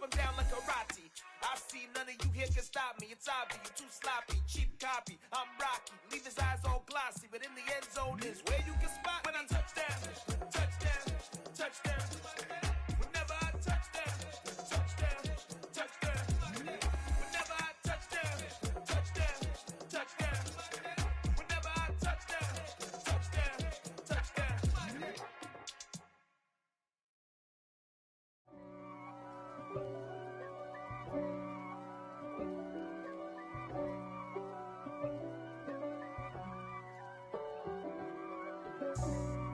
them down like karate. I see none of you here can stop me. It's obvious, you're too sloppy, cheap copy. I'm Rocky, leave his eyes all glossy, but in the end zone is where you can spot when I touch down, touchdown, touchdown. Whenever I touch down, touchdown, touchdown. Whenever I touch down, touchdown, touchdown. Whenever I touch down, touchdown, touchdown.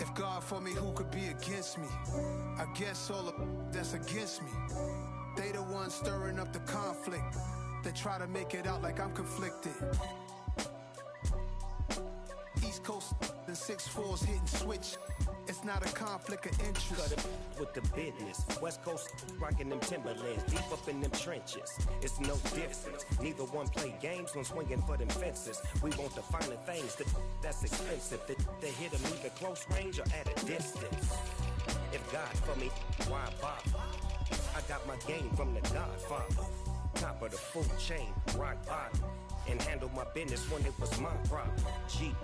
If God for me, who could be against me? I guess all of that's against me. They the ones stirring up the conflict. They try to make it out like I'm conflicted. East Coast and 6'4's hitting switch. It's not a conflict of interest. Cut it with the business. West Coast rocking them Timberlands, deep up in them trenches. It's no difference. Neither one play games when swinging for them fences. We want the finer things that's expensive. They hit them either close range or at a distance. If God for me, why bother? I got my game from the Godfather. Top of the food chain, rock bottom. And handle my business when it was my problem. G.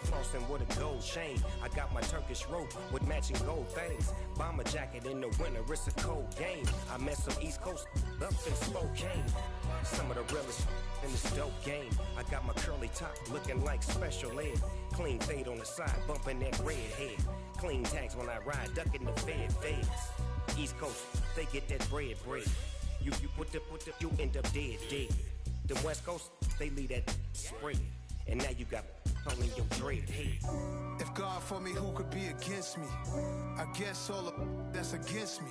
Flossing with a gold chain. I got my Turkish rope with matching gold things. Bomber jacket in the winter, it's a cold game. I met some East Coast up in Spokane. Some of the realest in this dope game. I got my curly top looking like special ed. Clean fade on the side, bumping that red head. Clean tags when I ride, ducking the feds. East Coast, they get that bread. You put the, you end up dead. Them West Coast, they leave that spread. And now you got only your dread head. If God for me, who could be against me? I guess all of that's against me.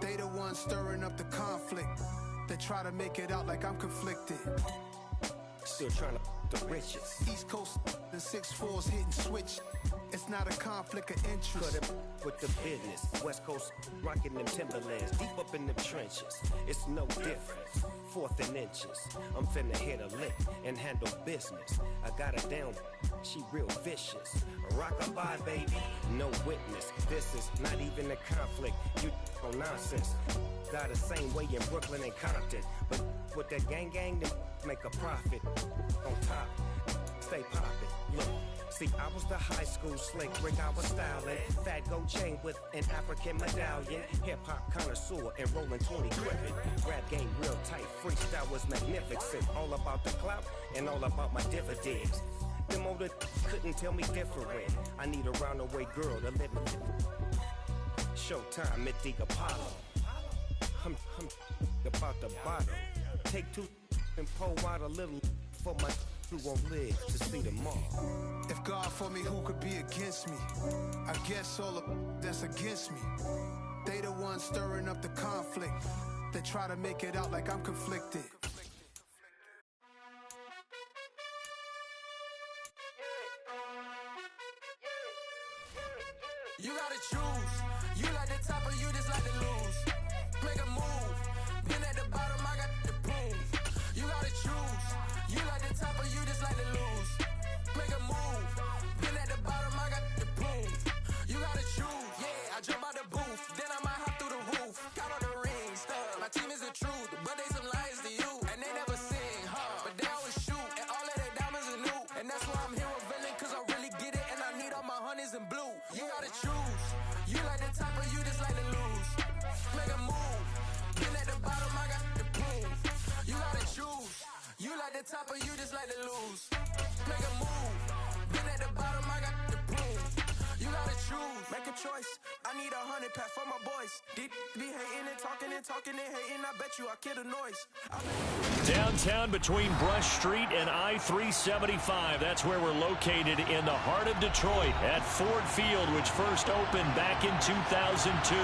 They the ones stirring up the conflict. They try to make it out like I'm conflicted. Still trying to the riches. East Coast and 6'4's hitting switch. It's not a conflict of interest. Cut it with the business. West Coast rocking them Timberlands, deep up in them trenches. It's no difference. 4th and inches. I'm finna hit a lick and handle business. I got her down, she real vicious. Rockabye, baby, no witness. This is not even a conflict. You on nonsense. Got the same way in Brooklyn and Compton. But with that gang, they make a profit. On top, stay poppin'. Look. See, I was the high school slick Rick, I was styling. Fat gold chain with an African medallion. Hip-hop connoisseur and rolling 20 gripping. Rap game real tight, freestyle was magnificent. All about the clout and all about my dividends. Them older couldn't tell me different. I need a roundaway girl to live in. Showtime at the Apollo. I'm about the bottom. Take 2 and pour out a little for my who won't live to see tomorrow. If God for me, who could be against me? I guess all of that's against me. They the ones stirring up the conflict. They try to make it out like I'm conflicted. You gotta choose. You like the top or you just like to lose. Make a move. Been at the bottom, I got the proof. You gotta choose. You like the top or you just like to lose. Make a move. Been at the bottom, I got the proof. You gotta choose. Yeah, I jump out the booth. Then I might hop through the roof. Count on the rings, stuff. My team is the truth, but they some liars to you. And they never sing, but they always shoot. And all of their diamonds are new. And that's why I'm here revealing, cause I really get it. And I need all my honeys in blue. You gotta choose. You like the top or you just like to lose. Make a move. Been at the bottom, I got the proof. You gotta choose. You like the top or you just like to lose. Make a move. Been at the bottom, I got the proof. You gotta choose. Make a choice. I need 100 pack for my boys. Deep be hating and talking and hating. I bet you I kill the noise. Downtown between Brush Street and I-375. That's where we're located in the heart of Detroit at Ford Field, which first opened back in 2002.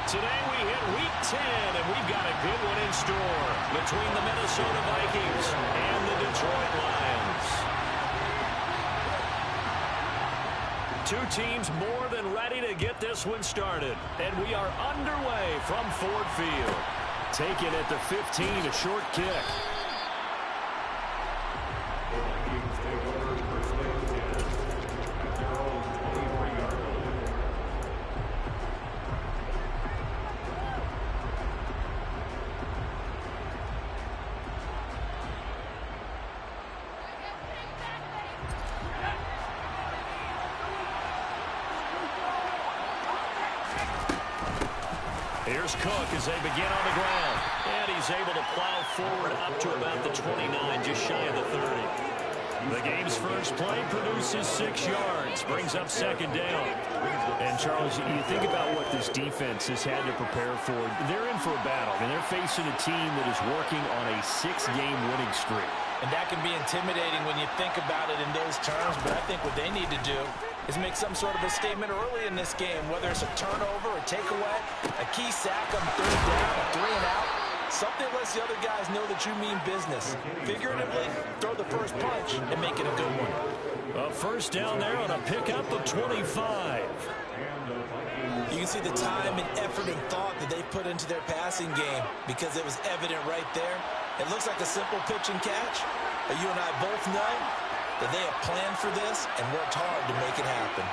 Today we hit week 10, and we've got a good one in store between the Minnesota Vikings and the Detroit Lions. Two teams more than ready to get this one started, and we are underway from Ford Field. Taken at the 15, a short kick. Here's Cook as they begin on the ground. And he's able to plow forward up to about the 29, just shy of the 30. The game's first play produces 6 yards, brings up second down. And, Charles, you think about what this defense has had to prepare for. They're in for a battle. I mean, they're facing a team that is working on a 6-game winning streak. And that can be intimidating when you think about it in those terms, but I think what they need to do is make some sort of a statement early in this game, whether it's a turnover, a takeaway, a key sack on third down, a 3-and-out. Something lets the other guys know that you mean business. Figuratively, throw the first punch and make it a good one. A first down there on a pickup of 25. You can see the time and effort and thought that they put into their passing game because it was evident right there. It looks like a simple pitch and catch, but you and I both know that they have planned for this and worked hard to make it happen.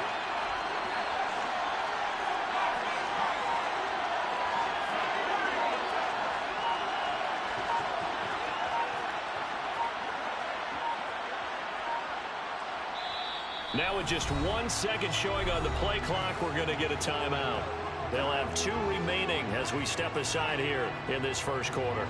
Now with just 1 second showing on the play clock, we're going to get a timeout. They'll have 2 remaining as we step aside here in this first quarter.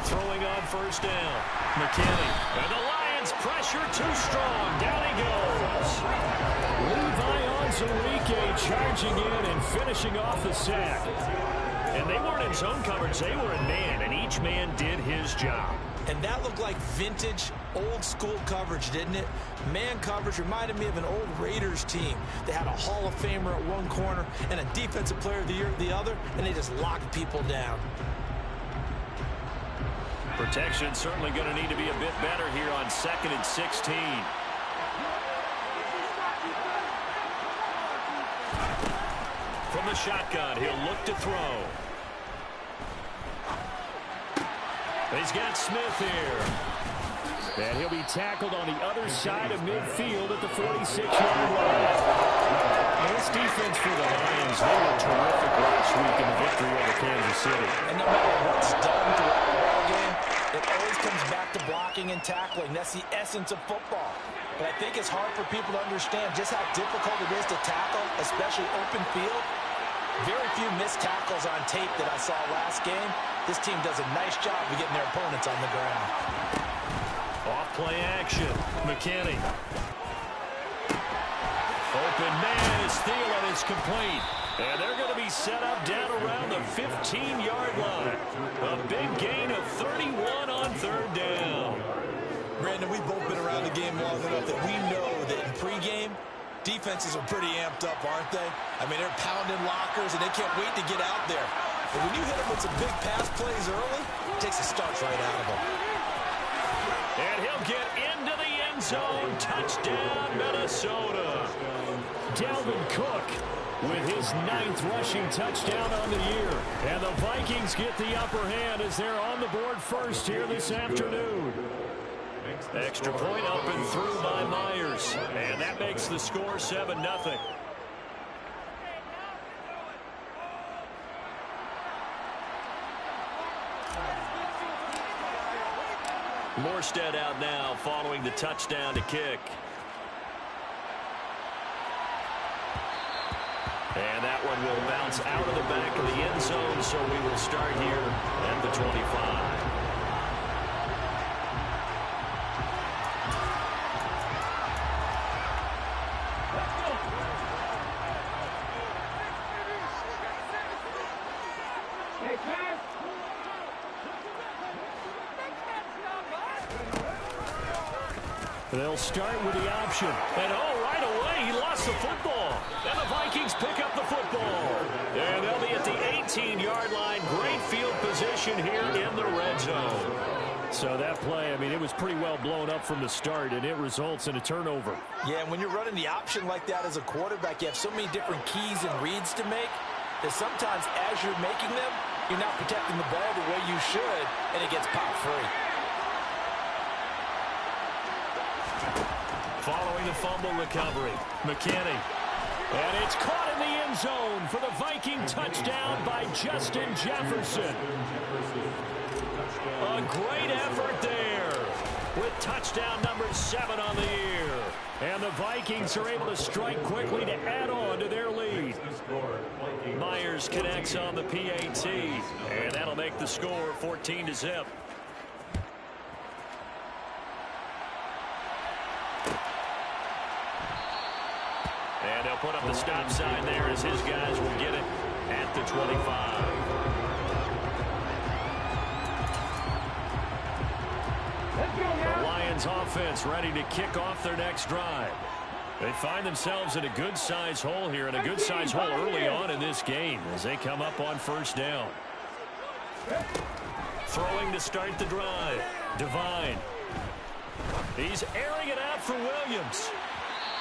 Throwing on first down. McKinney. And the Lions pressure too strong. Down he goes. Levi Onwuzurike charging in and finishing off the sack. And they weren't in zone coverage. They were in man, and each man did his job. And that looked like vintage, old-school coverage, didn't it? Man coverage reminded me of an old Raiders team. They had a Hall of Famer at one corner and a Defensive Player of the Year at the other, and they just locked people down. Protection certainly going to need to be a bit better here on 2nd and 16. From the shotgun, he'll look to throw. He's got Smith here. And he'll be tackled on the other side of midfield at the 46-yard line. This defense for the Lions, they were terrific last week in the victory over Kansas City. And no matter what's done throughout the ball game, it always comes back to blocking and tackling. That's the essence of football. But I think it's hard for people to understand just how difficult it is to tackle, especially open field. Very few missed tackles on tape that I saw last game. This team does a nice job of getting their opponents on the ground. Off play action. McKinney. Open man is stealing. It's complete. And they're going to be set up down around the 15-yard line. A big gain of 31 on third down. Brandon, we've both been around the game long enough that we know that in pregame, defenses are pretty amped up, aren't they? I mean, they're pounding lockers, and they can't wait to get out there. But when you hit them with some big pass plays early, it takes the starch right out of them. And he'll get into the end zone. Touchdown, Minnesota. Dalvin Cook with his 9th rushing touchdown on the year. And the Vikings get the upper hand as they're on the board first here this afternoon. Extra point up and through by Myers. And that makes the score 7-0. Morstead out now following the touchdown to kick. And that one will bounce out of the back of the end zone, so we will start here at the 25. They'll start with the option. And right away, he lost the football. And the Vikings pick up the football. And they'll be at the 18-yard line. Great field position here in the red zone. So that play, I mean, it was pretty well blown up from the start, and it results in a turnover. Yeah, and when you're running the option like that as a quarterback, you have so many different keys and reads to make that sometimes as you're making them, you're not protecting the ball the way you should, and it gets popped free. Following the fumble recovery, McKinney. And it's caught in the end zone for the Viking touchdown by Justin Jefferson. A great effort there with touchdown number 7 on the year. And the Vikings are able to strike quickly to add on to their lead. Myers connects on the PAT, and that'll make the score 14-0. And they'll put up the stop sign there as his guys will get it at the 25. The Lions offense ready to kick off their next drive. They find themselves in a good-sized hole here, and a good-sized hole early on in this game as they come up on first down. Throwing to start the drive. Devine. He's airing it out for Williams.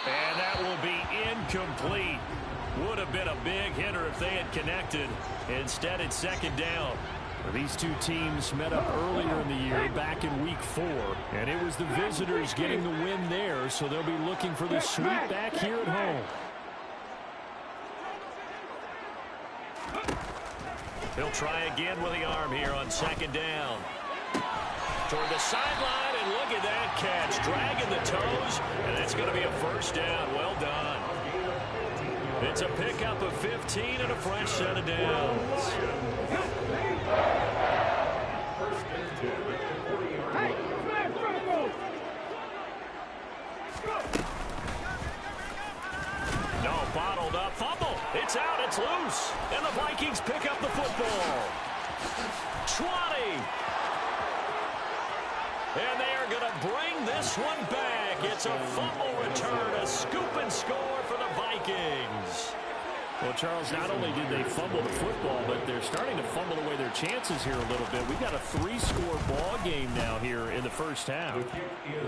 And that will be incomplete. Would have been a big hitter if they had connected. Instead, it's second down. These two teams met up earlier in the year, back in week 4. And it was the visitors getting the win there, so they'll be looking for the sweep back here at home. He'll try again with the arm here on second down. Toward the sideline, and look at that catch. Dragging the toes, and that's going to be a first down. Well done. It's a pickup of 15 and a fresh set of downs. No, bottled up. Fumble. It's out. It's loose. And the Vikings pick up the football. 20. And they are going to bring this one back. It's a fumble return, a scoop and score for the Vikings. Well, Charles, not only did they fumble the football, but they're starting to fumble away their chances here a little bit. We've got a 3-score ball game now here in the first half.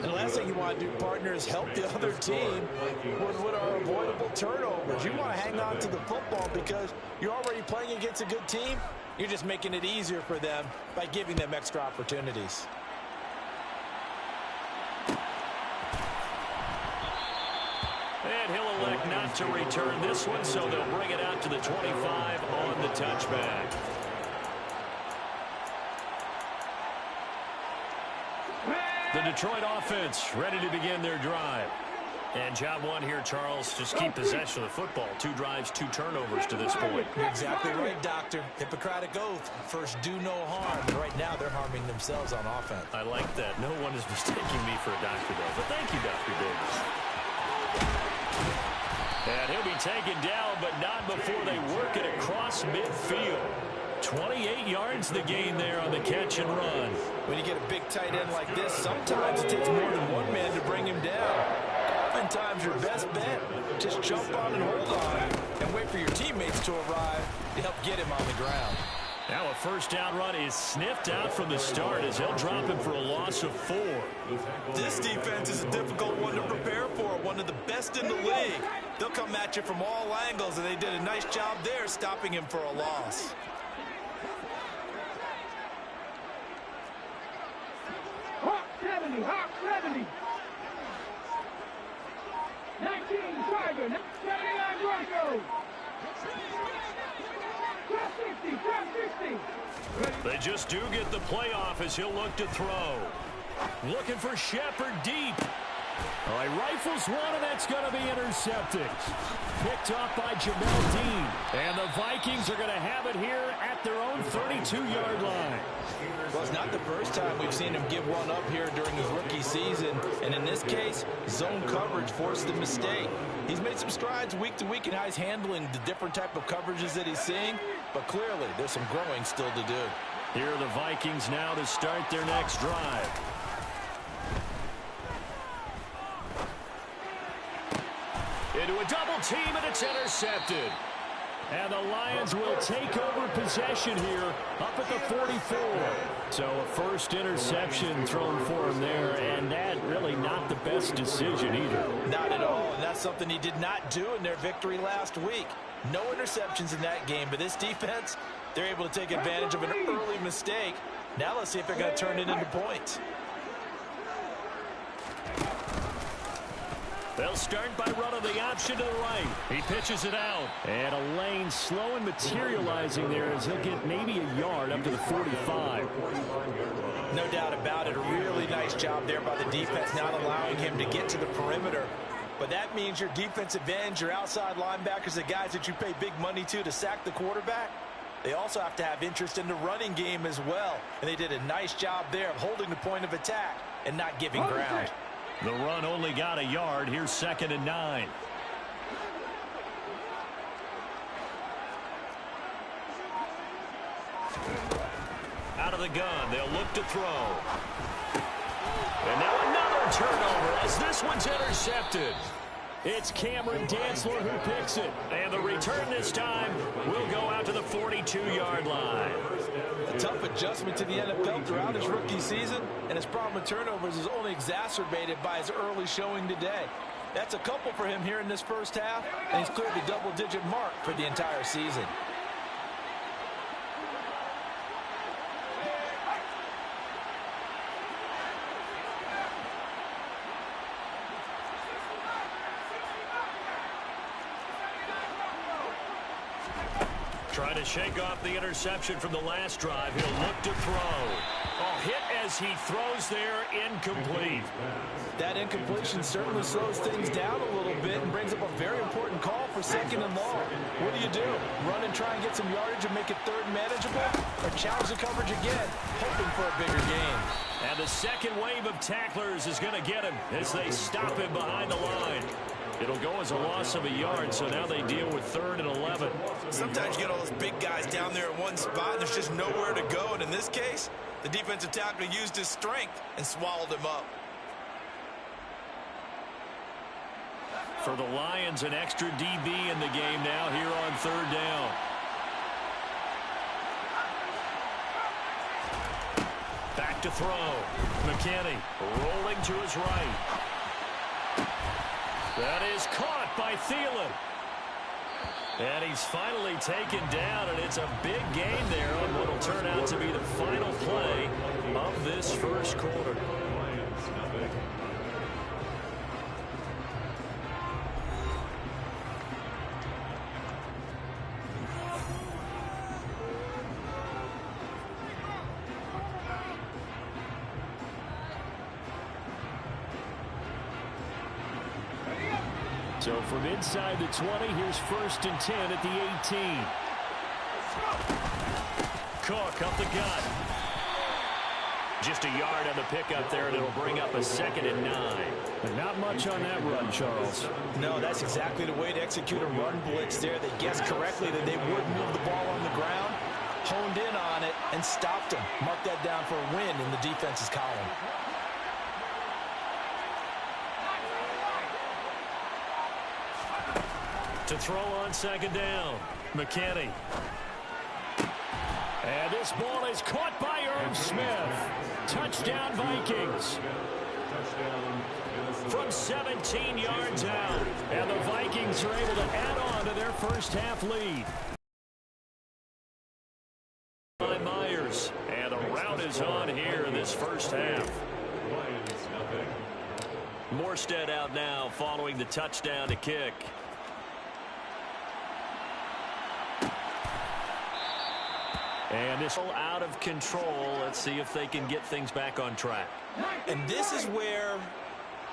The last thing you want to do, partner, is help the other team with what are avoidable turnovers. You want to hang on to the football because you're already playing against a good team. You're just making it easier for them by giving them extra opportunities. And he'll elect not to return this one, so they'll bring it out to the 25 on the touchback. The Detroit offense ready to begin their drive. And job one here, Charles, just keep possession of the football. 2 drives, 2 turnovers to this point. You're exactly right, Doctor. Hippocratic oath. First, do no harm. Right now, they're harming themselves on offense. I like that. No one is mistaking me for a doctor, though. But thank you, Dr. Davis. And he'll be taken down, but not before they work it across midfield. 28 yards the gain there on the catch and run. When you get a big tight end like this, sometimes it takes more than one man to bring him down. Oftentimes, your best bet, just jump on and hold on and wait for your teammates to arrive to help get him on the ground. Now a first down run is sniffed out from the start as they'll drop him for a loss of 4. This defense is a difficult one to prepare for, one of the best in the league. They'll come at you from all angles, and they did a nice job there stopping him for a loss. Hawk 70, Hawk 70. 19, Tiger, 79 Broncos. Drop 60, drop 60. They just do get the playoff as he'll look to throw. Looking for Shepard deep. All right, rifles one, and that's going to be intercepted. Picked off by Jamel Dean. And the Vikings are going to have it here at their own 32-yard line. Well, it's not the first time we've seen him give one up here during his rookie season. And in this case, zone coverage forced the mistake. He's made some strides week to week in how he's handling the different type of coverages that he's seeing. But clearly, there's some growing still to do. Here are the Vikings now to start their next drive. Into a double team, and it's intercepted. And the Lions will take over possession here up at the 44. So a first interception thrown for him there, and that really not the best decision either. Not at all, and that's something he did not do in their victory last week. No interceptions in that game, but this defense, they're able to take advantage of an early mistake. Now let's see if they're going to turn it into points. They'll start by running the option to the right. He pitches it out. And a lane slow and materializing there as he'll get maybe a yard up to the 45. No doubt about it. A really nice job there by the defense, not allowing him to get to the perimeter. But that means your defensive ends, your outside linebackers, the guys that you pay big money to sack the quarterback, they also have to have interest in the running game as well. And they did a nice job there of holding the point of attack and not giving ground. The run only got a yard. Here's 2nd and 9. Out of the gun. They'll look to throw. And now another turnover as this one's intercepted. It's Cameron Dantzler who picks it. And the return this time will go out to the 42-yard line. A tough adjustment to the NFL throughout his rookie season, and his problem with turnovers is only exacerbated by his early showing today. That's a couple for him here in this first half, and he's cleared the double-digit mark for the entire season. Trying to shake off the interception from the last drive. He'll look to throw. Oh, hit as he throws there, incomplete. That incompletion certainly slows things down a little bit and brings up a very important call for 2nd and long. What do? Run and try and get some yardage and make it 3rd manageable? Or challenge the coverage again, hoping for a bigger gain? And the second wave of tacklers is going to get him as they stop him behind the line. It'll go as a loss of a yard, so now they deal with 3rd and 11. Sometimes you get all those big guys down there in one spot, and there's just nowhere to go. And in this case, the defensive tackle used his strength and swallowed him up. For the Lions, an extra DB in the game now here on 3rd down. Back to throw. McKinney rolling to his right. That is caught by Thielen. And he's finally taken down, and it's a big gain there on what will turn out to be the final play of this first quarter. So from inside the 20, here's 1st and 10 at the 18. Cook up the gut. Just a yard on the pickup there, and it'll bring up a 2nd and 9. But not much on that run, Charles. No, that's exactly the way to execute a run blitz there. They guessed correctly that they would move the ball on the ground, honed in on it, and stopped them. Mark that down for a win in the defense's column. To throw on 2nd down, McKinney. And this ball is caught by Irv Smith. Touchdown, Vikings. From 17 yards out. And the Vikings are able to add on to their first half lead. By Myers. And the route is on here in this first half. Morstead out now following the touchdown to kick. And this all out of control. Let's see if they can get things back on track. And this is where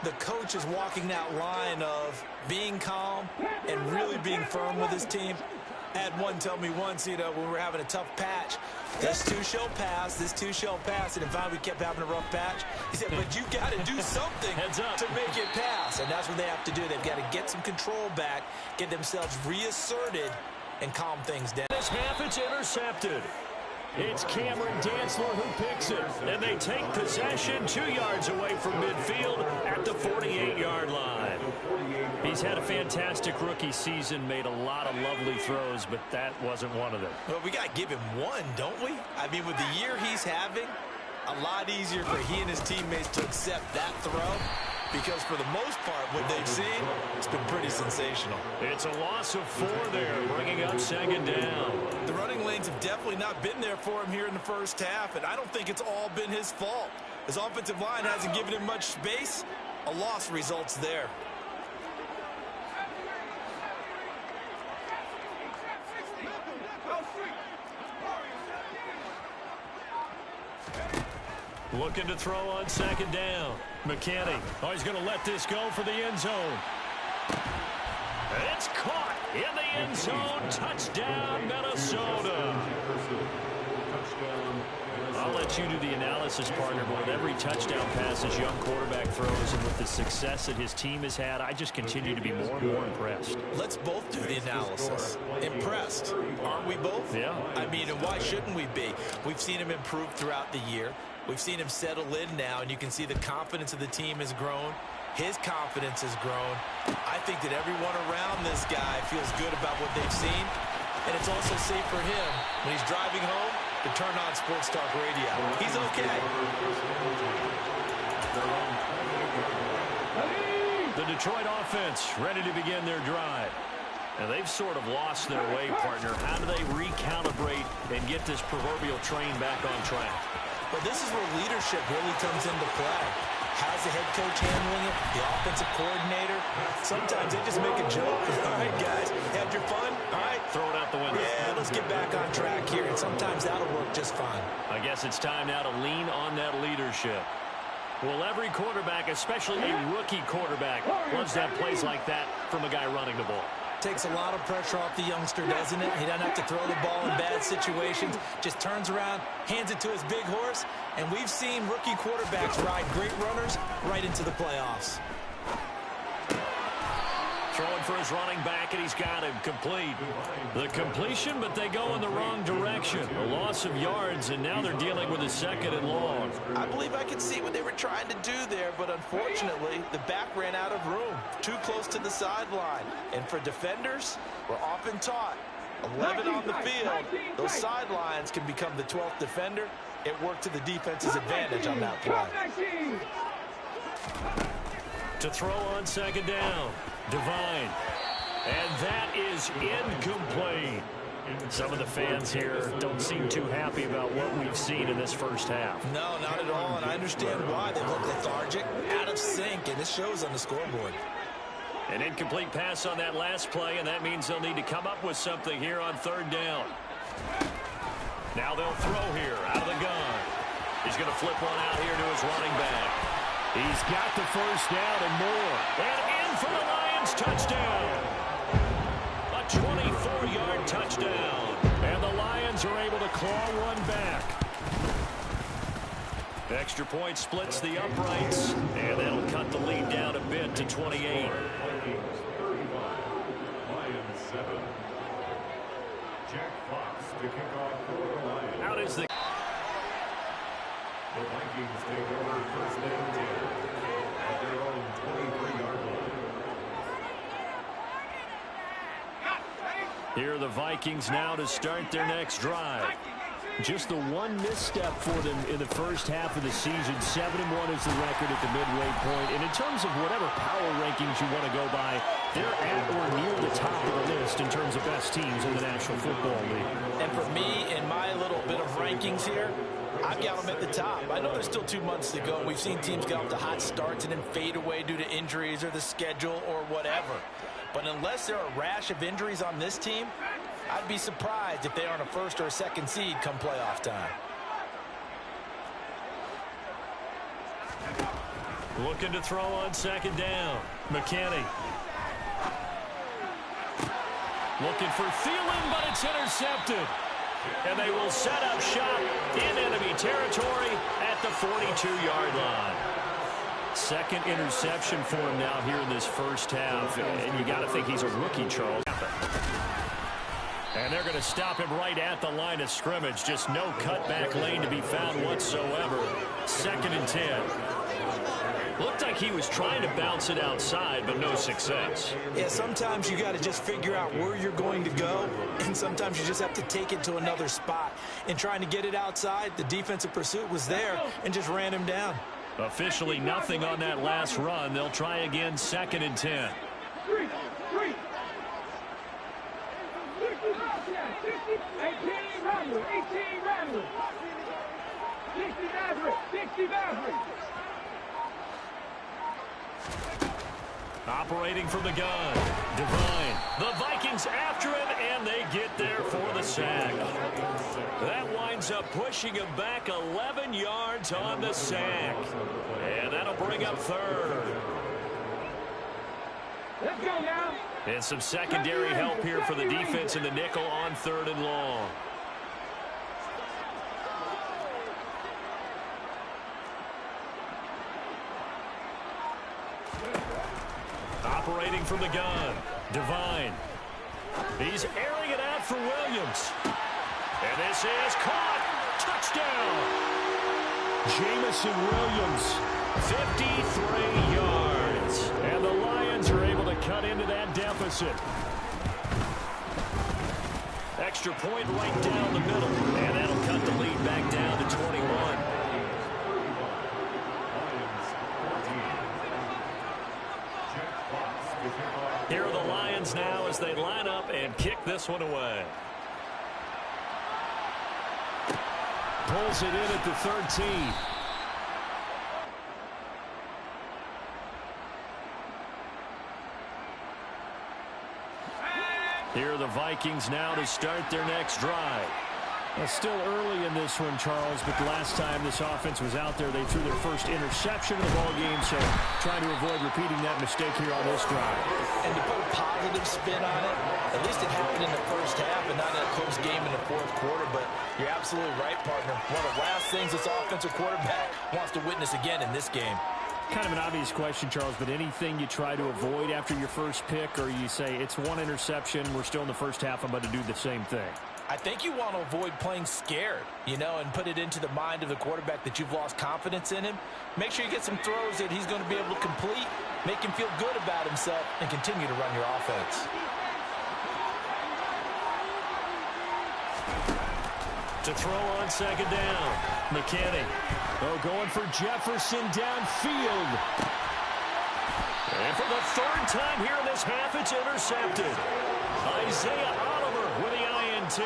the coach is walking that line of being calm and really being firm with his team. I had one tell me once, when we were having a tough patch, this too shall pass, this too shall pass. And finally we kept having a rough patch. He said, but you got to do something to make it pass. And that's what they have to do. They've got to get some control back, get themselves reasserted, and calm things down. This half, it's intercepted. It's Cameron Dantzler who picks it. And they take possession 2 yards away from midfield at the 48-yard line. He's had a fantastic rookie season, made a lot of lovely throws, but that wasn't one of them. Well, we got to give him one, don't we? I mean, with the year he's having, a lot easier for he and his teammates to accept that throw. Because for the most part, what they've seen, it's been pretty sensational. It's a loss of 4 there, bringing up 2nd down. The running lanes have definitely not been there for him here in the first half, and I don't think it's all been his fault. His offensive line hasn't given him much space. A loss results there. Looking to throw on second down. McKinney. Oh, he's going to let this go for the end zone. It's caught in the end zone. Touchdown, Minnesota. I'll let you do the analysis, partner, but with every touchdown pass this young quarterback throws and with the success that his team has had, I just continue to be more and more impressed. Let's both do the analysis. Impressed. Aren't we both? Yeah. I mean, and why shouldn't we be? We've seen him improve throughout the year. We've seen him settle in now, and you can see the confidence of the team has grown. His confidence has grown. I think that everyone around this guy feels good about what they've seen, and it's also safe for him when he's driving home to turn on Sports Talk Radio. He's okay. The Detroit offense ready to begin their drive. And they've sort of lost their way, partner. How do they recalibrate and get this proverbial train back on track? Well, this is where leadership really comes into play. How's the head coach handling it? The offensive coordinator? Sometimes they just make a joke. All right, guys, had your fun? All right. Throw it out the window. Yeah, let's get back on track here. And sometimes that'll work just fine. I guess it's time now to lean on that leadership. Well, every quarterback, especially a rookie quarterback, loves to have plays like that from a guy running the ball. Takes a lot of pressure off the youngster, doesn't it? He doesn't have to throw the ball in bad situations. Just turns around, hands it to his big horse. And we've seen rookie quarterbacks ride great runners right into the playoffs. Throwing for his running back, and he's got him complete. The completion, but they go in the wrong direction. A loss of yards, and now they're dealing with a second and long. I believe I could see what they were trying to do there, but unfortunately, the back ran out of room. Too close to the sideline. And for defenders, we're often taught 11 on the field. Those sidelines can become the 12th defender. It worked to the defense's advantage on that play. To throw on second down. Divine. And that is incomplete. Some of the fans here don't seem too happy about what we've seen in this first half. No, not at all, and I understand why. They look lethargic, out of sync, and it shows on the scoreboard. An incomplete pass on that last play, and that means they'll need to come up with something here on third down. Now they'll throw here out of the gun. He's going to flip one out here to his running back. He's got the first down and more. And in for the Lions touchdown. A 24-yard touchdown. And the Lions are able to claw one back. Extra point splits the uprights. And that'll cut the lead down a bit to 28. Out is the Vikings take over first and 10 at their own 23-yard line. Here are the Vikings now to start their next drive. Just the one misstep for them in the first half of the season. 7-1 is the record at the midway point. And in terms of whatever power rankings you want to go by, they're at or near the top of the list in terms of best teams in the National Football League. And for me, in my little bit of rankings here, I've got them at the top. I know there's still 2 months to go. We've seen teams get off to hot starts and then fade away due to injuries or the schedule or whatever. But unless there are a rash of injuries on this team, I'd be surprised if they aren't a first or a second seed come playoff time. Looking to throw on second down. McKinney. Looking for Thielen, but it's intercepted. And they will set up shop in enemy territory at the 42-yard line. Second interception for him now here in this first half. And you got to think he's a rookie, Charles. And they're going to stop him right at the line of scrimmage. Just no cutback lane to be found whatsoever. 2nd and 10. Looked like he was trying to bounce it outside, but no success. Yeah, sometimes you got to just figure out where you're going to go, and sometimes you just have to take it to another spot. In trying to get it outside, the defensive pursuit was there and just ran him down. Officially nothing on that last run. They'll try again, 2nd and 10. 18 Randall. 60 Maverick. 60 Maverick. Operating from the gun. Devine. The Vikings after him, and they get there for the sack. That winds up pushing him back 11 yards on the sack. And that'll bring up third. Let's go now. And some secondary help here for the defense in the nickel on 3rd and long. Operating from the gun, Devine. He's airing it out for Williams. And this is caught. Touchdown. Jamison Williams, 53 yards. And the Lions are able to cut into that deficit. Extra point right down the middle. And that'll cut the lead back down to 21. Here are the Lions now as they line up and kick this one away. Pulls it in at the 13. Here are the Vikings now to start their next drive. It's still early in this one, Charles, but the last time this offense was out there, they threw their first interception of the ball game, so trying to avoid repeating that mistake here on this drive. And to put a positive spin on it, at least it happened in the first half and not in a close game in the fourth quarter, but you're absolutely right, partner. One of the last things this offensive quarterback wants to witness again in this game. Kind of an obvious question, Charles, but anything you try to avoid after your first pick, or you say it's one interception, we're still in the first half, I'm about to do the same thing? I think you want to avoid playing scared, and put it into the mind of the quarterback that you've lost confidence in him. Make sure you get some throws that he's going to be able to complete, make him feel good about himself, and continue to run your offense. To throw on second down, McKinney. Oh, going for Jefferson downfield. And for the 3rd time here in this half, it's intercepted. Isaiah Oliver with the INT.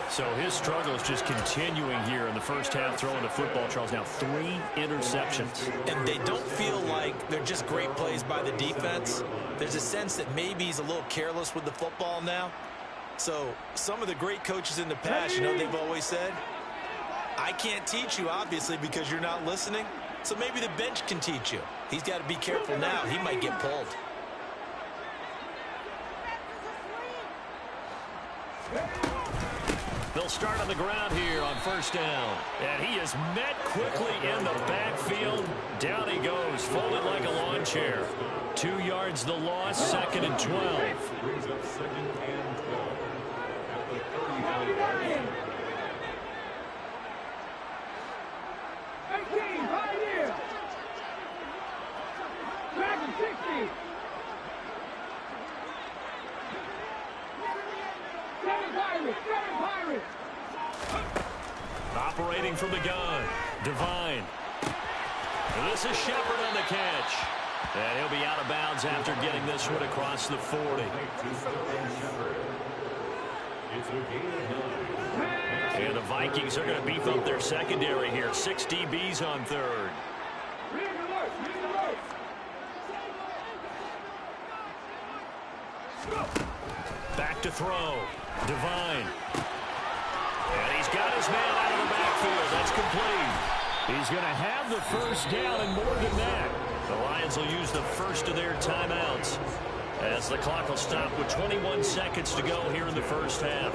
So his struggle is just continuing here in the first half throwing the football, Charles. Now 3 interceptions. And they don't feel like they're just great plays by the defense. There's a sense that maybe he's a little careless with the football now. So some of the great coaches in the past, they've always said, I can't teach you, obviously, because you're not listening. So maybe the bench can teach you. He's got to be careful now. He might get pulled. They'll start on the ground here on first down. And he is met quickly in the backfield. Down he goes, folded like a lawn chair. 2 yards the loss, 2nd and 12. Brings up 2nd and 12 at the 39. 18, right here. Back to 60. 7 Pirates, 7 Pirates. Operating from the gun, Devine. This is Shepard on the catch. And he'll be out of bounds after getting this one across the 40. And the Vikings are going to beef up their secondary here. 6 DBs on 3rd. Back to throw. Devine. And he's got his man out of the backfield. That's complete. He's going to have the first down and more than that. The Lions will use the first of their timeouts as the clock will stop with 21 seconds to go here in the first half.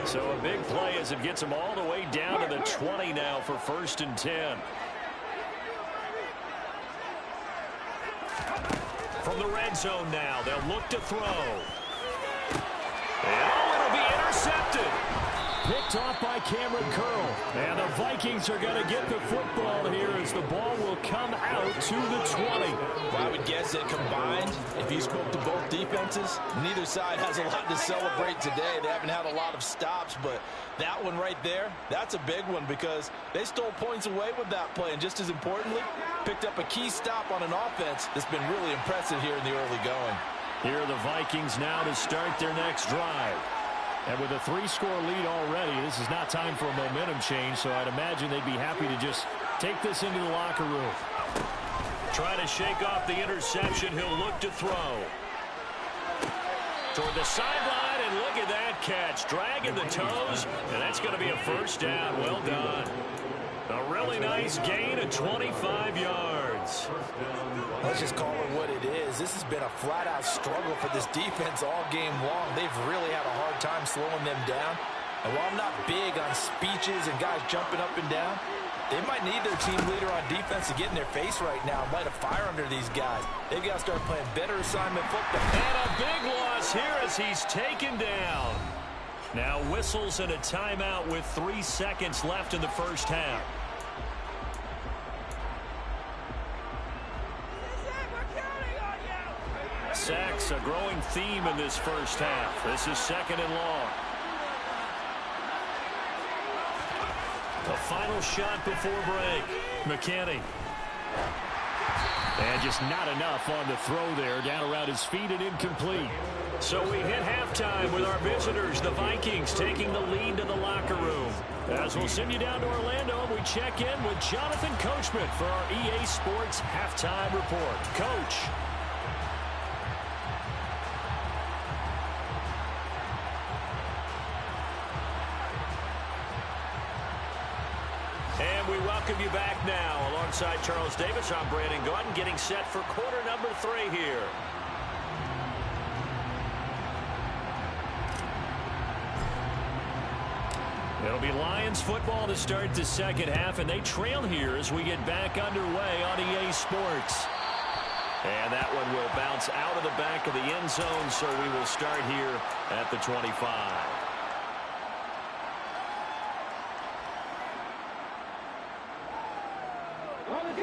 So a big play as it gets them all the way down to the 20 now for 1st and 10. From the red zone now, they'll look to throw. And it'll be intercepted. Picked off by Cameron Curl. And the Vikings are going to get the football here as the ball will come out to the 20. Well, I would guess that combined, if you spoke to both defenses, neither side has a lot to celebrate today. They haven't had a lot of stops, but that one right there, that's a big one because they stole points away with that play. And just as importantly, picked up a key stop on an offense that's been really impressive here in the early going. Here are the Vikings now to start their next drive. And with a 3-score lead already, this is not time for a momentum change, so I'd imagine they'd be happy to just take this into the locker room. Trying to shake off the interception. He'll look to throw. toward the sideline, and look at that catch. Dragging the toes, and that's going to be a first down. Well done. A really nice gain of 25 yards. Let's just call it what it is. This has been a flat-out struggle for this defense all game long. They've really had a hard time slowing them down. And while I'm not big on speeches and guys jumping up and down, they might need their team leader on defense to get in their face right now and light a fire under these guys. They've got to start playing better assignment football. And a big loss here as he's taken down. Now whistles and a timeout with 3 seconds left in the first half. Sacks, a growing theme in this first half. This is second and long. The final shot before break. McKinney. And just not enough on the throw there. Down around his feet and incomplete. So we hit halftime with our visitors, the Vikings, taking the lead to the locker room. As we'll send you down to Orlando, we check in with Jonathan Coachman for our EA Sports Halftime Report. Coach. And we welcome you back now. Alongside Charles Davis, I'm Brandon Gaudin, getting set for quarter number 3 here. It'll be Lions football to start the second half, and they trail here as we get back underway on EA Sports. And that one will bounce out of the back of the end zone, so we will start here at the 25.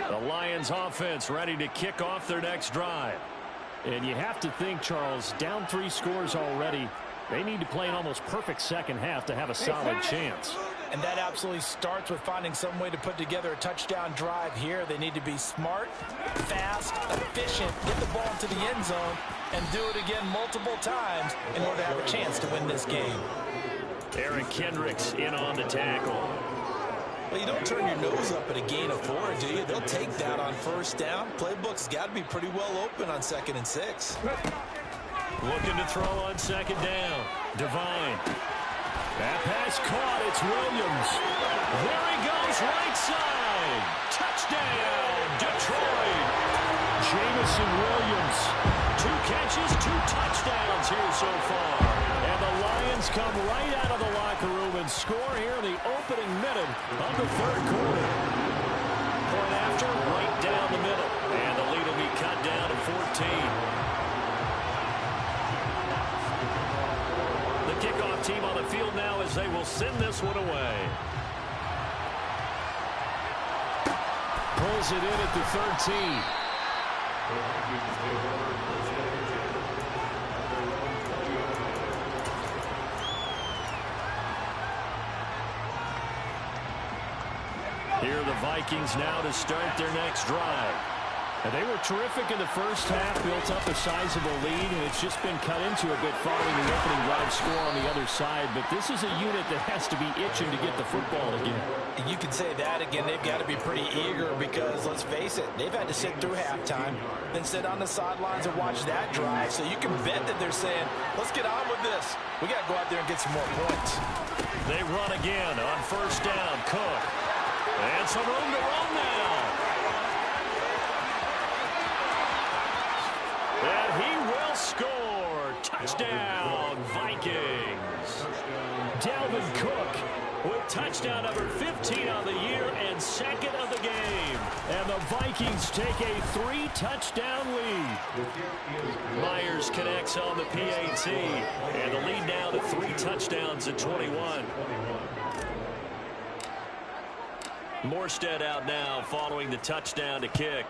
The Lions offense ready to kick off their next drive. And you have to think, Charles, down 3 scores already. They need to play an almost perfect second half to have a solid chance. And that absolutely starts with finding some way to put together a touchdown drive here. They need to be smart, fast, efficient, get the ball into the end zone, and do it again multiple times in order to have a chance to win this game. Eric Kendricks in on the tackle. Well, you don't turn your nose up at a gain of 4, do you? They'll take that on first down. Playbook's got to be pretty well open on 2nd and 6. Looking to throw on second down. Devine. That pass caught. It's Williams. There he goes, right side. Touchdown, Detroit. Jamison Williams. 2 catches, 2 touchdowns here so far. And the Lions come right out of the locker room and score here in the opening minute of the third quarter. Point after, right down the middle. And the lead will be cut down to 14. Kickoff team on the field now as they will send this one away. Pulls it in at the 13. Here are the Vikings now to start their next drive. And they were terrific in the first half, built up a sizable lead, and it's just been cut into a bit following the opening drive score on the other side. But this is a unit that has to be itching to get the football again. And you can say that again. They've got to be pretty eager because, let's face it, they've had to sit through halftime, then sit on the sidelines and watch that drive. So you can bet that they're saying, let's get on with this. We got to go out there and get some more points. They run again on first down. Cook. And some room to run now. And he will score. Touchdown, Vikings. Dalvin Cook with touchdown number 15 on the year and 2nd of the game. And the Vikings take a 3-touchdown lead. Myers connects on the PAT. And the lead now to 3 touchdowns at 21. Morstead out now following the touchdown to kick.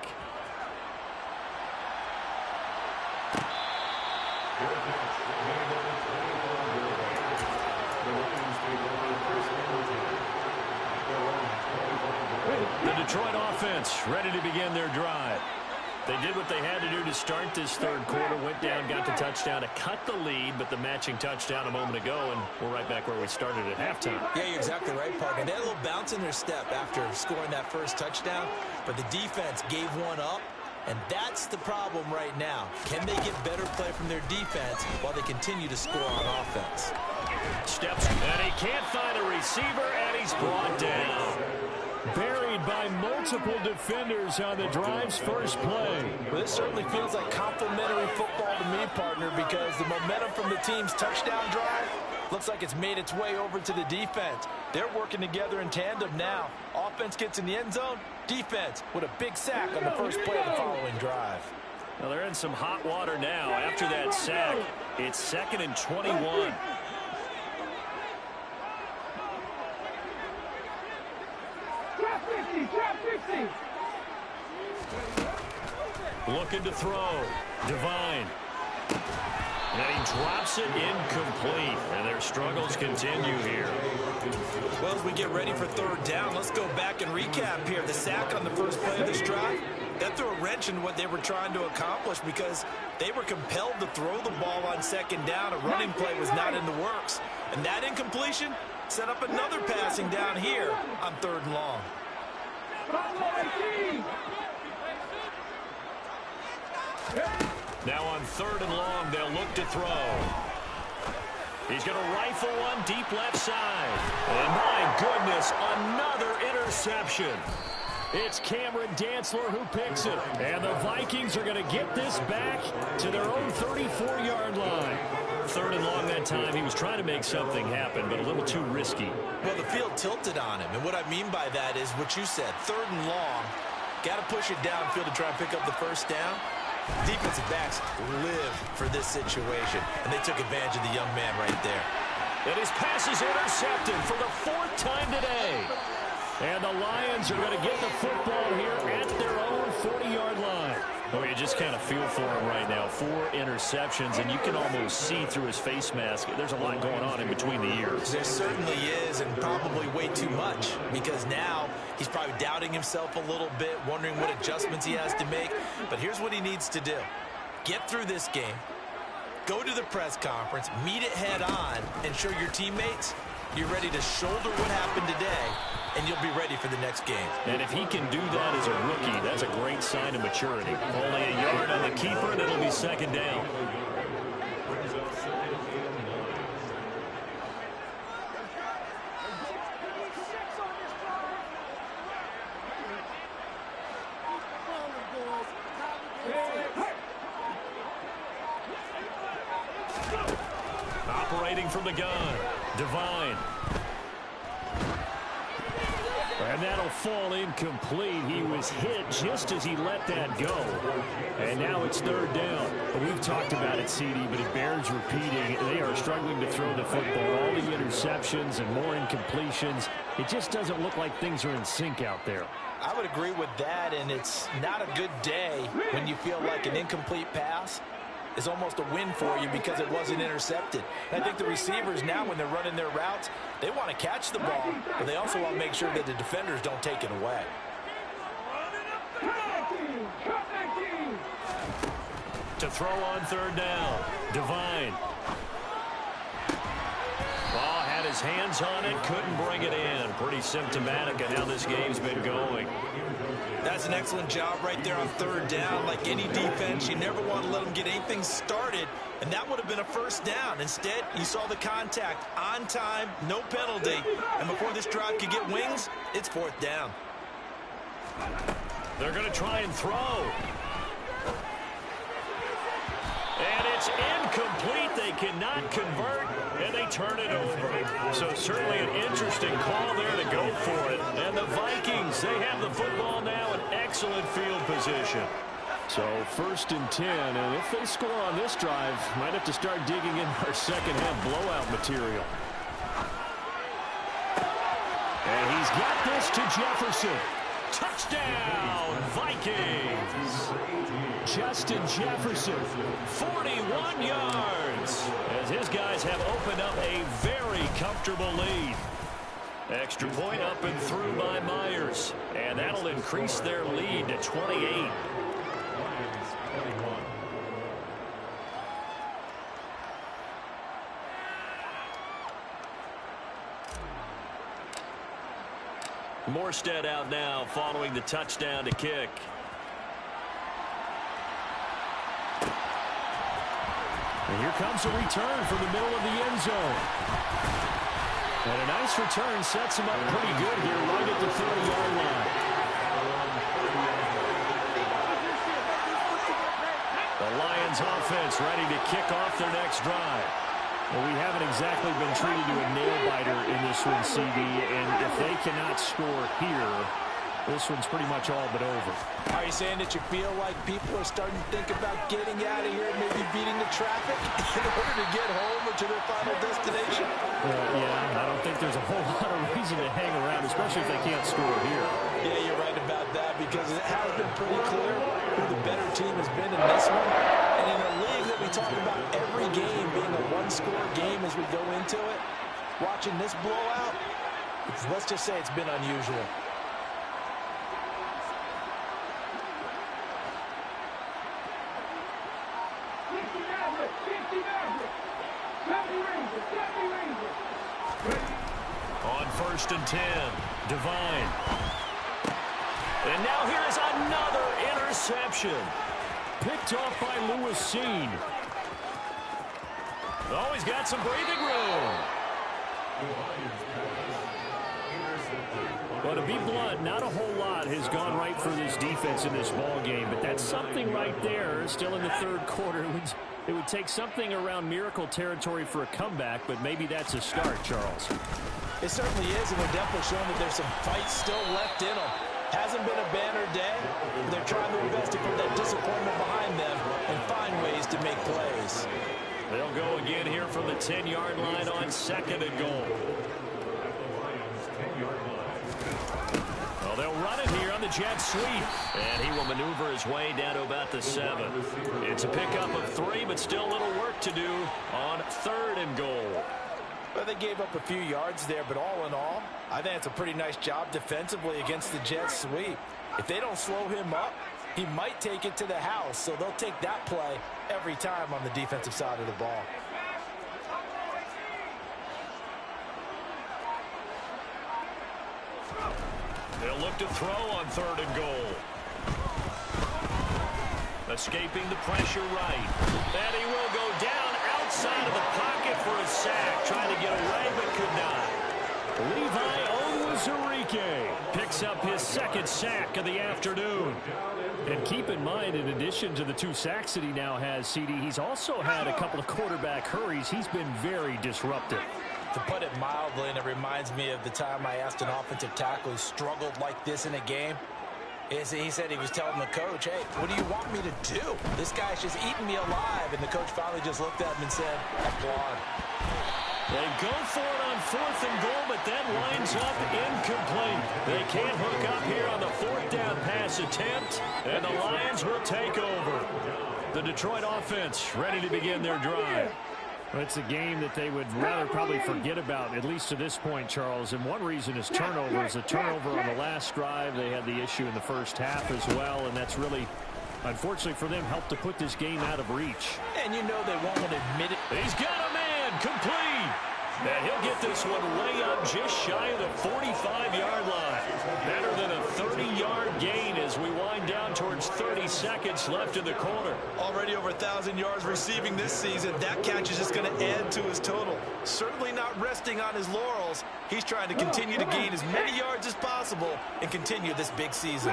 The Detroit offense ready to begin their drive. They did what they had to do to start this third quarter. Went down, got the touchdown to cut the lead, but the matching touchdown a moment ago, and we're right back where we started at halftime. Yeah, you're exactly right, partner. They had a little bounce in their step after scoring that first touchdown, but the defense gave one up, And that's the problem right now. Can they get better play from their defense while they continue to score on offense? Steps, and he can't find a receiver, and he's brought down. Buried by multiple defenders on the drive's first play. Well, this certainly feels like complimentary football to me, partner, because the momentum from the team's touchdown drive looks like it's made its way over to the defense. They're working together in tandem now. Offense gets in the end zone. Defense with a big sack on the first play of the following drive. Well, they're in some hot water now. After that sack, it's 2nd and 21. Trap 50. Looking to throw. Divine. And he drops it incomplete. And their struggles continue here. Well, as we get ready for 3rd down, let's go back and recap here. The sack on the first play of this drive, that threw a wrench in what they were trying to accomplish because they were compelled to throw the ball on 2nd down. A running play was not in the works. And that incompletion set up another passing down here on 3rd and long. Now on 3rd and long, they'll look to throw. He's going to rifle one deep left side. And my goodness, another interception. It's Cameron Dantzler who picks it. And the Vikings are going to get this back to their own 34-yard line. 3rd and long that time. He was trying to make something happen, but a little too risky. Well, the field tilted on him. And what I mean by that is what you said. 3rd and long. Got to push it downfield to try and pick up the first down. Defensive backs live for this situation. And they took advantage of the young man right there. And his pass is intercepted for the 4th time today. And the Lions are going to get the football here at their own 40-yard line. Oh, you just kind of feel for him right now. 4 interceptions, and you can almost see through his face mask. There's a lot going on in between the ears. There certainly is, and probably way too much, because now he's probably doubting himself a little bit, wondering what adjustments he has to make. But here's what he needs to do. Get through this game, go to the press conference, meet it head on, and show your teammates you're ready to shoulder what happened today, and you'll be ready for the next game. And if he can do that as a rookie, that's a great sign of maturity. Only a yard on the keeper, and it'll be 2nd down. Operating from the gun, Divine. And that'll fall incomplete. He was hit just as he let that go. And now it's 3rd down. We've talked about it, CD, but it bears repeating. They are struggling to throw the football. All the interceptions and more incompletions. It just doesn't look like things are in sync out there. I would agree with that, and it's not a good day when you feel like an incomplete pass is almost a win for you because it wasn't intercepted. And I think the receivers now, when they're running their routes, they want to catch the ball, but they also want to make sure that the defenders don't take it away. To throw on 3rd down, Divine. Ball had his hands on it, couldn't bring it in. Pretty symptomatic of how this game's been going. That's an excellent job right there on 3rd down. Like any defense, you never want to let them get anything started, and that would have been a 1st down. Instead, you saw the contact on time, no penalty, and before this drive could get wings, it's 4th down. They're going to try and throw. And it's incomplete. They cannot convert, and they turn it over. So certainly an interesting call there to go for it. And the Vikings, they have the football now in excellent field position. So 1st and 10, and if they score on this drive, might have to start digging in our second-half blowout material. And he's got this to Jefferson. Touchdown, Vikings. Justin Jefferson, 41 yards, as his guys have opened up a very comfortable lead. Extra point up and through by Myers, and that'll increase their lead to 28. Morstead out now following the touchdown to kick. here comes a return from the middle of the end zone. And a nice return sets him up pretty good here right at the 30-yard line. The Lions offense ready to kick off their next drive. Well, we haven't exactly been treated to a nail-biter in this one, CD, and if they cannot score here, this one's pretty much all but over. Are you saying that you feel like people are starting to think about getting out of here, maybe beating the traffic in order to get home or to their final destination? Yeah, I don't think there's a whole lot of reason to hang around, especially if they can't score here. Yeah, you're right about that because it has been pretty clear who the better team has been in this one. And in a league that we talk about every game being a one-score game as we go into it, watching this blowout, let's just say it's been unusual. On 1st and 10, Devine. And now here is another interception. Picked off by Lewis Seen. Oh, he's got some breathing room. Well, to be blunt, not a whole lot has gone right for this defense in this ball game, but that's something right there. Still in the third quarter. It would take something around miracle territory for a comeback, but maybe that's a start, Charles. It certainly is, and they're definitely showing that there's some fight still left in them. Hasn't been a banner day, but they're trying their best to put that disappointment behind them and find ways to make plays. They'll go again here from the 10-yard line on 2nd and goal. Well, they'll run it here on the jet sweep. And he will maneuver his way down to about the 7. It's a pickup of 3, but still a little work to do on 3rd and goal. Well, they gave up a few yards there, but all in all, I think it's a pretty nice job defensively against the jet sweep. If they don't slow him up, he might take it to the house, so they'll take that play every time on the defensive side of the ball. They'll look to throw on 3rd and goal. Escaping the pressure right. And he will go down outside of the pocket for a sack. Trying to get away, but could not. Levi Onwuzurike picks up his 2nd sack of the afternoon. And keep in mind, in addition to the 2 sacks that he now has, CD, he's also had a couple of quarterback hurries. He's been very disruptive. To put it mildly, and it reminds me of the time I asked an offensive tackle who struggled like this in a game. He said he was telling the coach, hey, what do you want me to do? This guy's just eating me alive. And the coach finally just looked at him and said, applaud. They go for it on 4th and goal, but that winds up incomplete. They can't hook up here on the 4th down pass attempt, and the Lions will take over. The Detroit offense ready to begin their drive. Well, it's a game that they would rather probably forget about, at least to this point, Charles. And one reason is turnovers. A turnover on the last drive. They had the issue in the first half as well, and that's really, unfortunately for them, helped to put this game out of reach. And you know they won't admit it. He's got a man complete. And he'll get this one way up just shy of the 45-yard line. Better than a 30-yard gain as we wind down towards 30 seconds left in the quarter. Already over 1,000 yards receiving this season. That catch is just going to add to his total. Certainly not resting on his laurels. He's trying to continue to gain as many yards as possible and continue this big season.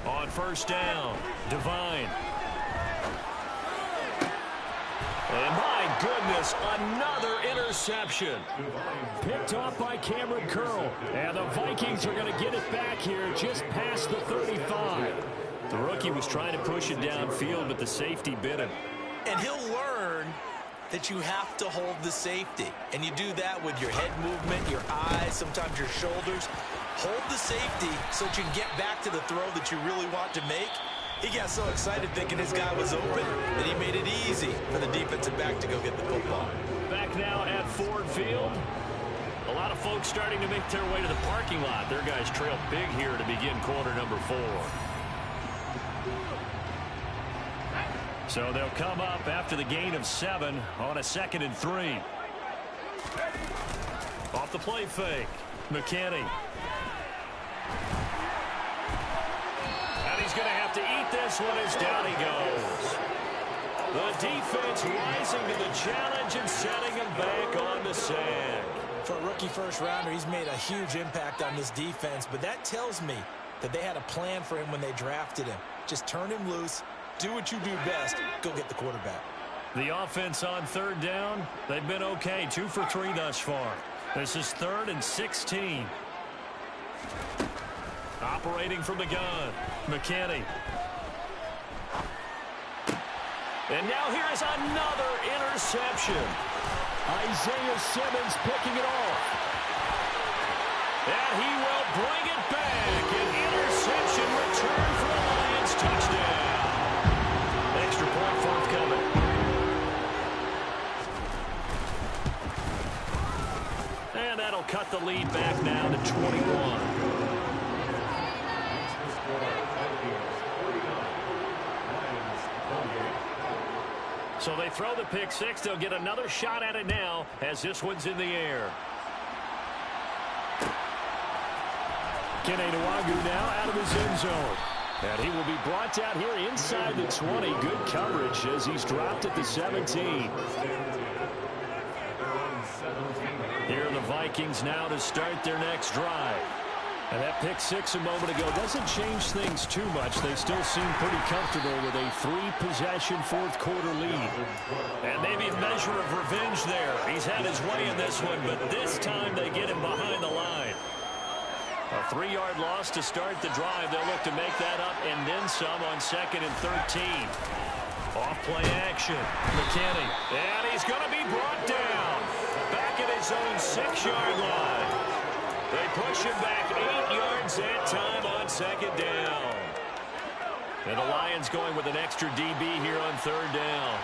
On 1st down, Devine. And my goodness, another interception. Picked off by Cameron Curl. And the Vikings are going to get it back here just past the 35. The rookie was trying to push it downfield, but the safety bit him. And he'll learn that you have to hold the safety. And you do that with your head movement, your eyes, sometimes your shoulders. Hold the safety so that you can get back to the throw that you really want to make. He got so excited thinking his guy was open that he made it easy for the defensive back to go get the football. Back now at Ford Field. A lot of folks starting to make their way to the parking lot. Their guys trail big here to begin quarter number 4. So they'll come up after the gain of 7 on a 2nd and 3. Off the play fake. McKinney. And he's going to have to eat this one as down he goes. The defense rising to the challenge and setting him back on the sand. For a rookie first-rounder, he's made a huge impact on this defense, but that tells me that they had a plan for him when they drafted him. Just turn him loose, do what you do best, go get the quarterback. The offense on 3rd down, they've been okay, 2 for 3 thus far. This is 3rd and 16. Operating from the gun, McKinney. And now here is another interception. Isaiah Simmons picking it off. And he will bring it back. An interception return for the Lions. Touchdown. Extra point forthcoming. And that'll cut the lead back now to 21. So they throw the pick 6. They'll get another shot at it now as this one's in the air. Kene Nwagu now out of his end zone. And he will be brought down here inside the 20. Good coverage as he's dropped at the 17. Here are the Vikings now to start their next drive. And that pick 6 a moment ago doesn't change things too much. They still seem pretty comfortable with a 3-possession fourth-quarter lead. And maybe a measure of revenge there. He's had his way in this one, but this time they get him behind the line. A 3-yard loss to start the drive. They'll look to make that up and then some on 2nd and 13. Off-play action. McKinney. And he's going to be brought down. Back at his own 6-yard line. They push him back 8 yards that time on 2nd down. And the Lions going with an extra DB here on 3rd down.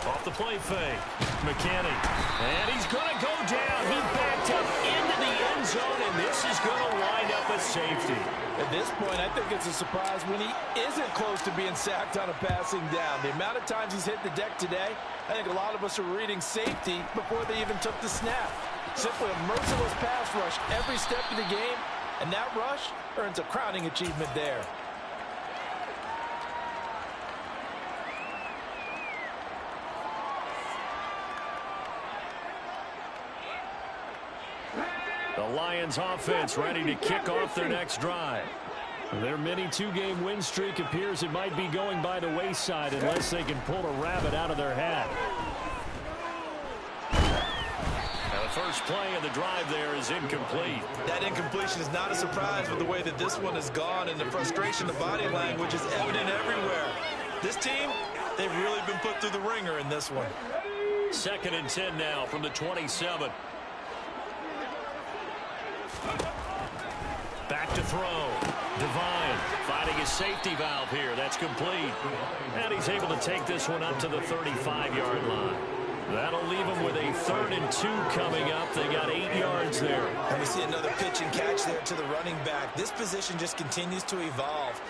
Off the play fake. McKinney. And he's going to go down. He backed up into the end zone, and this is going to wind up a safety. At this point, I think it's a surprise when he isn't close to being sacked on a passing down. The amount of times he's hit the deck today, I think a lot of us are reading safety before they even took the snap. Simply a merciless pass rush every step of the game, and that rush earns a crowning achievement there. The Lions offense ready to kick off their next drive. Their mini 2-game win streak appears it might be going by the wayside unless they can pull a rabbit out of their hat. The first play of the drive there is incomplete. That incompletion is not a surprise with the way that this one has gone, and the frustration, the body language is evident everywhere. This team, they've really been put through the ringer in this one. 2nd and 10 now from the 27. Back to throw. Devine finding his safety valve here. That's complete. And he's able to take this one up to the 35-yard line. That'll leave them with a 3rd and 2 coming up. They got 8 yards there. And we see another pitch and catch there to the running back. This position just continues to evolve.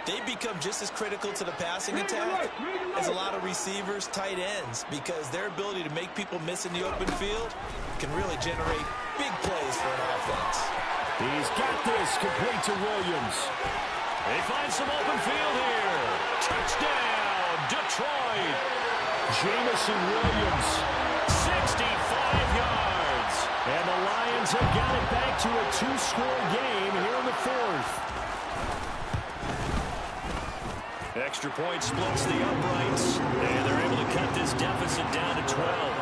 They become just as critical to the passing attack as a lot of receivers, tight ends, because their ability to make people miss in the open field can really generate big plays for an offense. He's got this complete to Williams. They find some open field here. Touchdown, Detroit. Jamison Williams, 65 yards. And the Lions have got it back to a 2-score game here in the 4th. Extra point splits the uprights, and they're able to cut this deficit down to 12.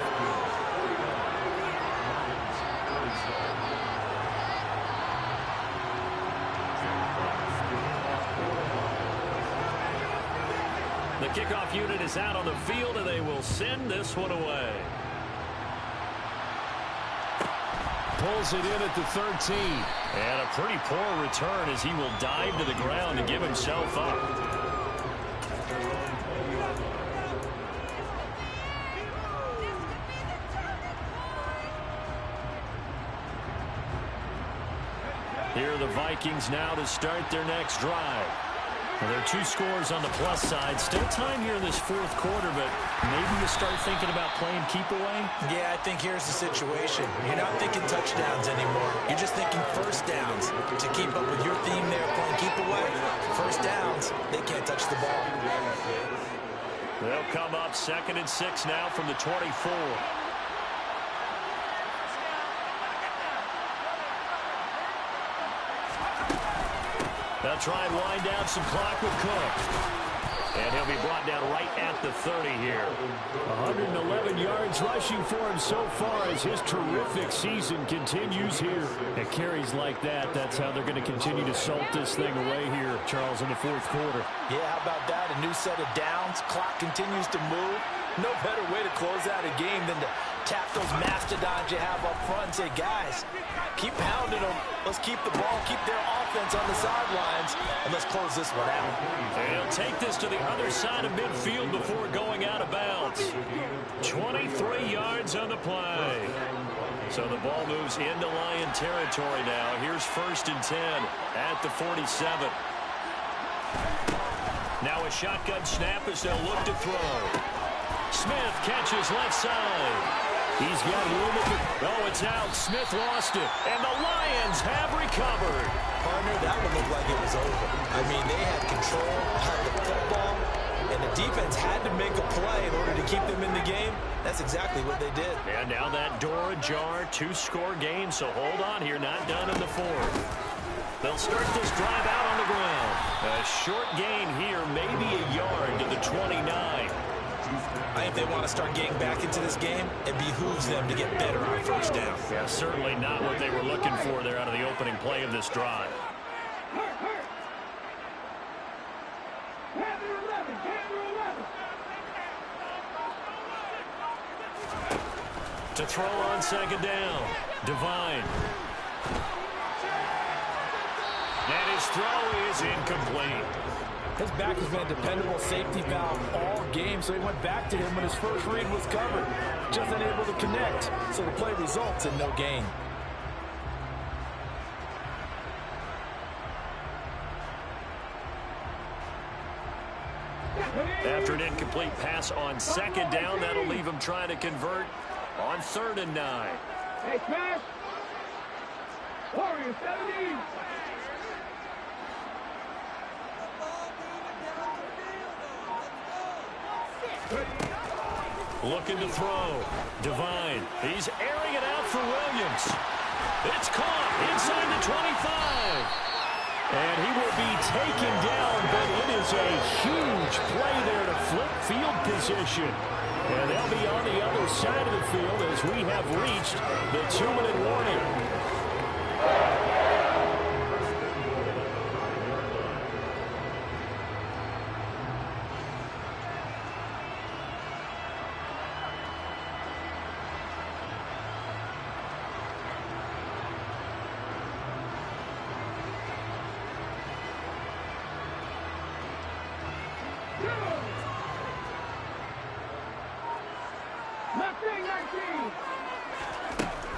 The kickoff unit is out on the field, and they will send this one away. Pulls it in at the 13. And a pretty poor return as he will dive to the ground to give himself up. Here are the Vikings now to start their next drive. Well, there are 2 scores on the plus side. Still time here in this fourth quarter, but maybe you start thinking about playing keep away? Yeah, I think here's the situation. You're not thinking touchdowns anymore. You're just thinking first downs. To keep up with your theme there, playing keep away, first downs, they can't touch the ball. They'll come up 2nd and 6 now from the 24. They'll try and wind down some clock with Cook. And he'll be brought down right at the 30 here. 111 yards rushing for him so far as his terrific season continues here. And carries like that, that's how they're going to continue to salt this thing away here, Charles, in the fourth quarter. Yeah, how about that? A new set of downs. Clock continues to move. No better way to close out a game than to tap those mastodons you have up front and say, guys, keep pounding them. Let's keep the ball, keep their offense on the sidelines, and let's close this one out. And he'll take this to the other side of midfield before going out of bounds. 23 yards on the play. So the ball moves into Lion territory now. Here's 1st and 10 at the 47. Now a shotgun snap as they'll look to throw. Smith catches left side. He's got room at the... Oh, it's out. Smith lost it. And the Lions have recovered. Partner, that one looked like it was over. I mean, they had control, had the football, and the defense had to make a play in order to keep them in the game. That's exactly what they did. And now that door ajar, 2-score game, so hold on here. Not done in the fourth. They'll start this drive out on the ground. A short gain here, maybe a yard to the 29. I think they want to start getting back into this game. It behooves them to get better on first down. Yeah, certainly not what they were looking for there out of the opening play of this drive. To throw on 2nd down. Devine. And his throw is incomplete. His back has been a dependable safety valve all game, so he went back to him when his first read was covered. Just unable to connect, so the play results in no gain. After an incomplete pass on 2nd down, that'll leave him trying to convert on 3rd and 9. Hey, smash! Warrior 70! Looking to throw. Devine. He's airing it out for Williams. It's caught inside the 25. And he will be taken down, but it is a huge play there to flip field position. And they'll be on the other side of the field as we have reached the 2-minute warning.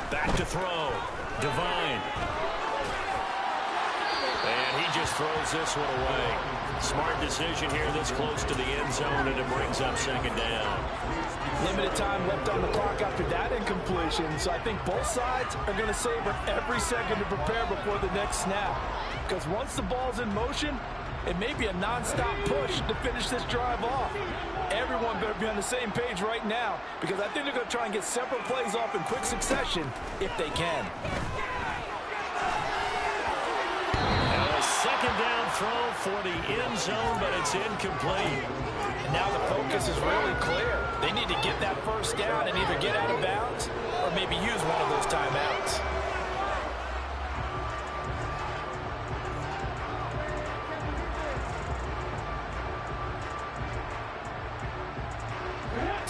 Back to throw. Devine. And he just throws this one away. Smart decision here this close to the end zone, and it brings up 2nd down. Limited time left on the clock after that incompletion, so I think both sides are going to savor every second to prepare before the next snap. Because once the ball's in motion, it may be a non-stop push to finish this drive off. Everyone better be on the same page right now, because I think they're going to try and get several plays off in quick succession if they can. And a 2nd down throw for the end zone, but it's incomplete. And now the focus is really clear. They need to get that first down and either get out of bounds or maybe use one of those timeouts.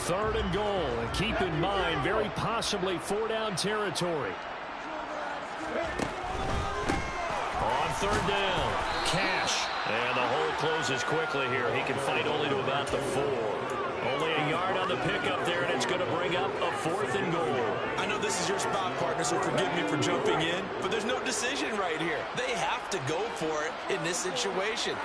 Third and goal, and keep in mind, very possibly 4-down territory. On 3rd down, Cash. And the hole closes quickly here. He can fight only to about the 4. Only a yard on the pickup there, and it's going to bring up a 4th and goal. I know this is your spot, partner, so forgive me for jumping in, but there's no decision right here. They have to go for it in this situation.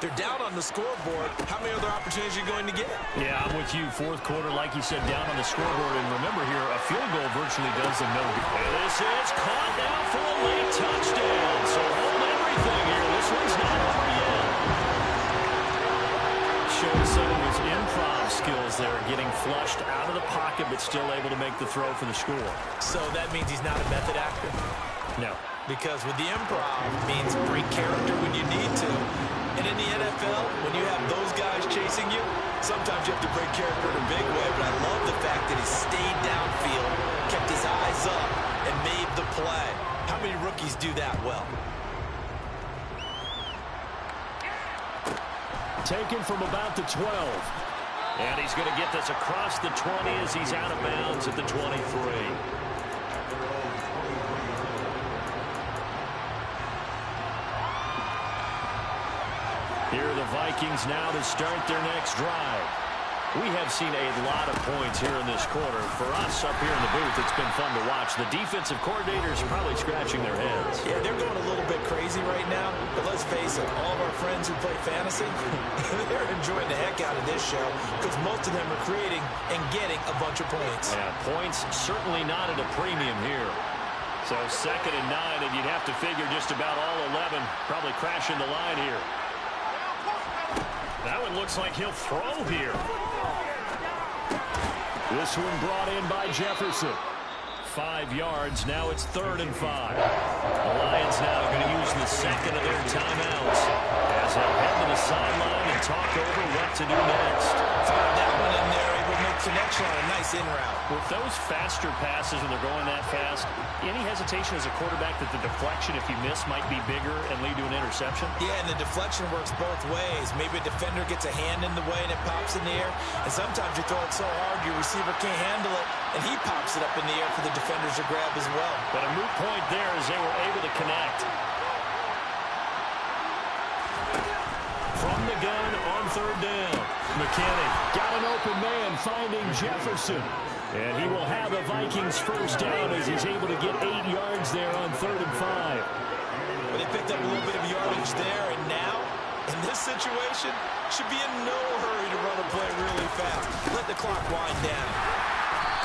They're down on the scoreboard. How many other opportunities are you going to get? Yeah, I'm with you. Fourth quarter, like you said, down on the scoreboard. And remember here, a field goal virtually does them no good. And this is caught now for a late touchdown. So hold everything here. This one's not over yet. Showing some of his improv skills there, getting flushed out of the pocket, but still able to make the throw for the score. So that means he's not a method actor? No. Because with the improv, it means break character when you need to. And in the NFL, when you have those guys chasing you, sometimes you have to break character in a big way. But I love the fact that he stayed downfield, kept his eyes up, and made the play. How many rookies do that well? Taken from about the 12. And he's going to get this across the 20 as he's out of bounds at the 23. Here are the Vikings now to start their next drive. We have seen a lot of points here in this quarter. For us up here in the booth, it's been fun to watch. The defensive coordinators probably scratching their heads. Yeah, they're going a little bit crazy right now. But let's face it, all of our friends who play fantasy, they're enjoying the heck out of this show because most of them are creating and getting a bunch of points. Yeah, points certainly not at a premium here. So 2nd and 9, and you'd have to figure just about all 11 probably crashing the line here. That one looks like he'll throw here. This one brought in by Jefferson. 5 yards. Now it's 3rd and 5. The Lions now going to use the second of their timeouts as they'll head to the sideline and talk over what to do next. Fired that one in there, able to make connection on a nice in route. With those faster passes when they're going that fast, any hesitation as a quarterback that the deflection, if you miss, might be bigger and lead to an interception? Yeah, and the deflection works both ways. Maybe a defender gets a hand in the way and it pops in the air. And sometimes you throw it so hard your receiver can't handle it, and he pops it up in the air for the defenders to grab as well. But a moot point there as they were able to connect. From the gun on 3rd down. McKinney got an open man finding Jefferson. And he will have the Vikings first down as he's able to get 8 yards there on 3rd and 5. Well, they picked up a little bit of yardage there, and now, in this situation, should be in no hurry to run a play really fast. Let the clock wind down.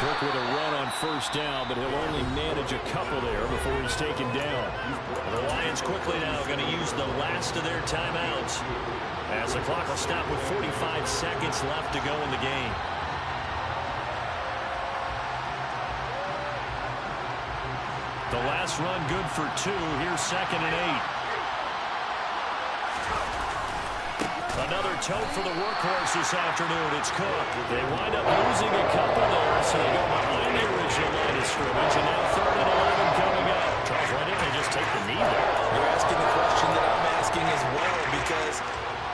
Cook with a run on 1st down, but he'll only manage a couple there before he's taken down. The Lions quickly now going to use the last of their timeouts as the clock will stop with 45 seconds left to go in the game. The last run good for 2. Here's 2nd and 8. Another tote for the workhorse this afternoon. It's Cook. They wind up losing a couple there, so they go behind the original line of scrimmage. And now 3rd and 11 coming up. Charles, why didn't they just take the knee there? You're asking the question that I'm asking as well, because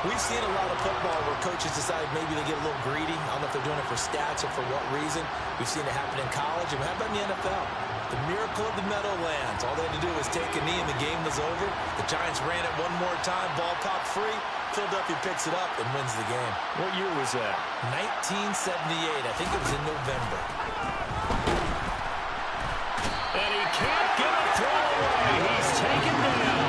we've seen a lot of football where coaches decide maybe they get a little greedy. I don't know if they're doing it for stats or for what reason. We've seen it happen in college. And how about in the NFL? The miracle of the Meadowlands. All they had to do was take a knee and the game was over. The Giants ran it one more time. Ball popped free. Philadelphia picks it up and wins the game. What year was that? 1978. I think it was in November. And he can't get a throw away. He's taken down.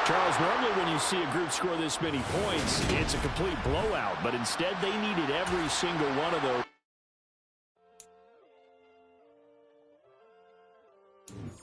Charles, normally when you see a group score this many points, it's a complete blowout. But instead, they needed every single one of those.